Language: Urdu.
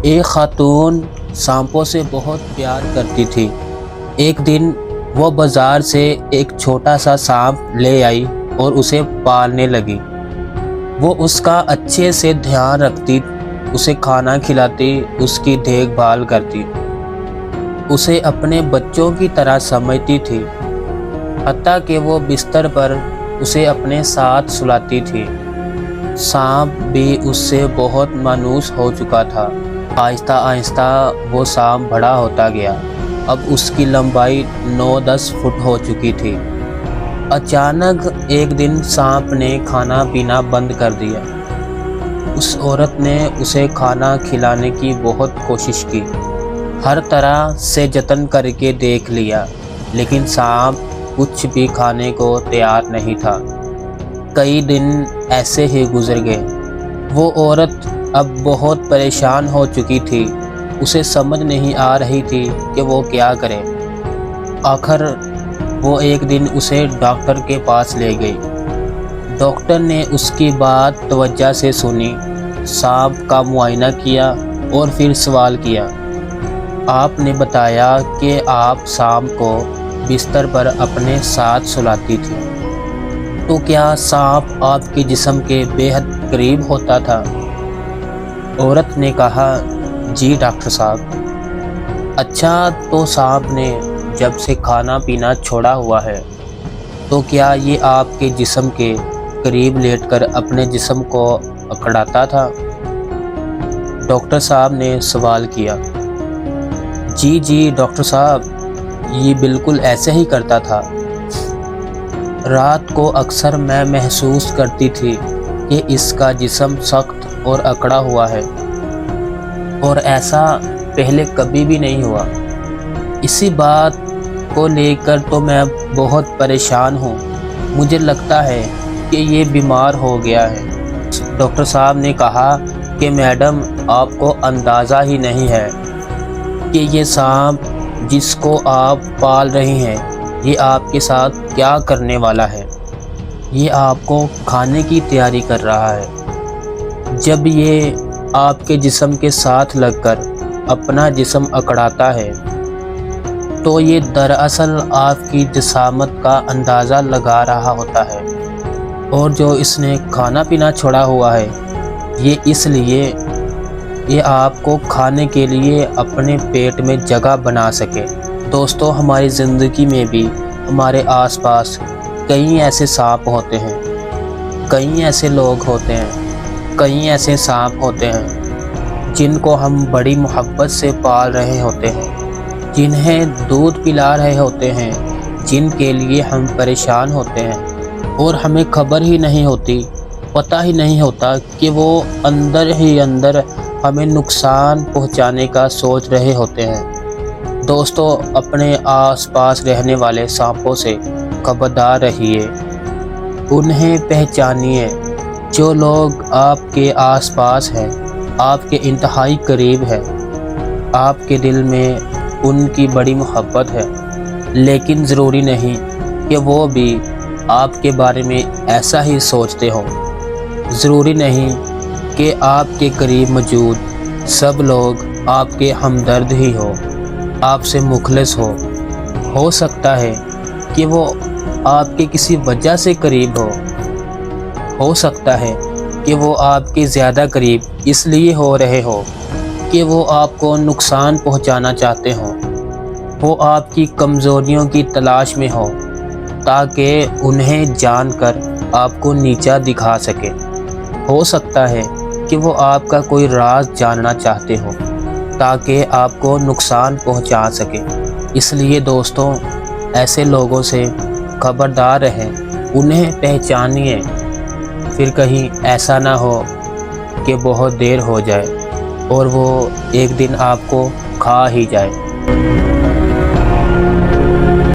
ایک خاتون سانپوں سے بہت پیار کرتی تھی۔ ایک دن وہ بازار سے ایک چھوٹا سا سانپ لے آئی اور اسے پالنے لگی۔ وہ اس کا اچھے سے دھیان رکھتی، اسے کھانا کھلاتی، اس کی دیکھ بھال کرتی، اسے اپنے بچوں کی طرح سمجھتی تھی، حتیٰ کہ وہ بستر پر اسے اپنے ساتھ سلاتی تھی۔ سانپ بھی اس سے بہت مانوس ہو چکا تھا۔ آہستہ آہستہ وہ سانپ بڑا ہوتا گیا۔ اب اس کی لمبائی 9-10 فٹ ہو چکی تھی۔ اچانک ایک دن سانپ نے کھانا پینا بند کر دیا۔ اس عورت نے اسے کھانا کھلانے کی بہت کوشش کی، ہر طرح سے جتن کر کے دیکھ لیا، لیکن سانپ کچھ بھی کھانے کو تیار نہیں تھا۔ کئی دن ایسے ہی گزر گئے۔ وہ عورت اب بہت پریشان ہو چکی تھی، اسے سمجھ نہیں آ رہی تھی کہ وہ کیا کرے۔ آخر وہ ایک دن اسے ڈاکٹر کے پاس لے گئی۔ ڈاکٹر نے اس کی بات توجہ سے سنی، سانپ کا معائنہ کیا اور پھر سوال کیا۔ آپ نے بتایا کہ آپ سانپ کو بستر پر اپنے ساتھ سلاتی تھی، تو کیا سانپ آپ کے جسم کے بے حد قریب ہوتا تھا؟ عورت نے کہا، جی ڈاکٹر صاحب۔ اچھا، تو سانپ نے جب سے کھانا پینا چھوڑا ہوا ہے، تو کیا یہ آپ کے جسم کے قریب لیٹ کر اپنے جسم کو اکڑاتا تھا؟ ڈاکٹر صاحب نے سوال کیا۔ جی ڈاکٹر صاحب، یہ بالکل ایسے ہی کرتا تھا۔ رات کو اکثر میں محسوس کرتی تھی کہ اس کا جسم سخت اور اکڑا ہوا ہے، اور ایسا پہلے کبھی بھی نہیں ہوا۔ اسی بات کو لے کر تو میں بہت پریشان ہوں، مجھے لگتا ہے کہ یہ بیمار ہو گیا ہے۔ ڈاکٹر صاحب نے کہا کہ میڈم، آپ کو اندازہ ہی نہیں ہے کہ یہ سانپ جس کو آپ پال رہی ہیں، یہ آپ کے ساتھ کیا کرنے والا ہے۔ یہ آپ کو کھانے کی تیاری کر رہا ہے۔ جب یہ آپ کے جسم کے ساتھ لگ کر اپنا جسم اکڑاتا ہے، تو یہ دراصل آپ کی جسامت کا اندازہ لگا رہا ہوتا ہے، اور جو اس نے کھانا پینا چھوڑا ہوا ہے، یہ اس لیے یہ آپ کو کھانے کے لیے اپنے پیٹ میں جگہ بنا سکے۔ دوستو، ہماری زندگی میں بھی ہمارے آس پاس کئی ایسے سانپ ہوتے ہیں، کئی ایسے لوگ ہوتے ہیں، کئی ایسے سانپ ہوتے ہیں جن کو ہم بڑی محبت سے پال رہے ہوتے ہیں، جنہیں دودھ پلا رہے ہوتے ہیں، جن کے لیے ہم پریشان ہوتے ہیں، اور ہمیں خبر ہی نہیں ہوتی، پتہ ہی نہیں ہوتا کہ وہ اندر ہی اندر ہمیں نقصان پہنچانے کا سوچ رہے ہوتے ہیں۔ دوستو، اپنے آس پاس رہنے والے سانپوں سے خبردار رہیے، انہیں پہچانیے۔ جو لوگ آپ کے آس پاس ہیں، آپ کے انتہائی قریب ہیں، آپ کے دل میں ان کی بڑی محبت ہے، لیکن ضروری نہیں کہ وہ بھی آپ کے بارے میں ایسا ہی سوچتے ہوں۔ ضروری نہیں کہ آپ کے قریب موجود سب لوگ آپ کے ہمدرد ہی ہوں، آپ سے مخلص ہو سکتا ہے کہ وہ آپ کے کسی وجہ سے قریب ہو سکتا ہے کہ وہ آپ کے زیادہ قریب اس لیے ہو رہے ہو کہ وہ آپ کو نقصان پہنچانا چاہتے ہوں، وہ آپ کی کمزوریوں کی تلاش میں ہو تاکہ انہیں جان کر آپ کو نیچا دکھا سکے۔ ہو سکتا ہے کہ وہ آپ کا کوئی راز جاننا چاہتے ہو تاکہ آپ کو نقصان پہنچا سکے۔ اس لیے دوستوں، ایسے لوگوں سے خبردار رہیں، انہیں پہچانیے، پھر کہیں ایسا نہ ہو کہ بہت دیر ہو جائے اور وہ ایک دن آپ کو کھا ہی جائے۔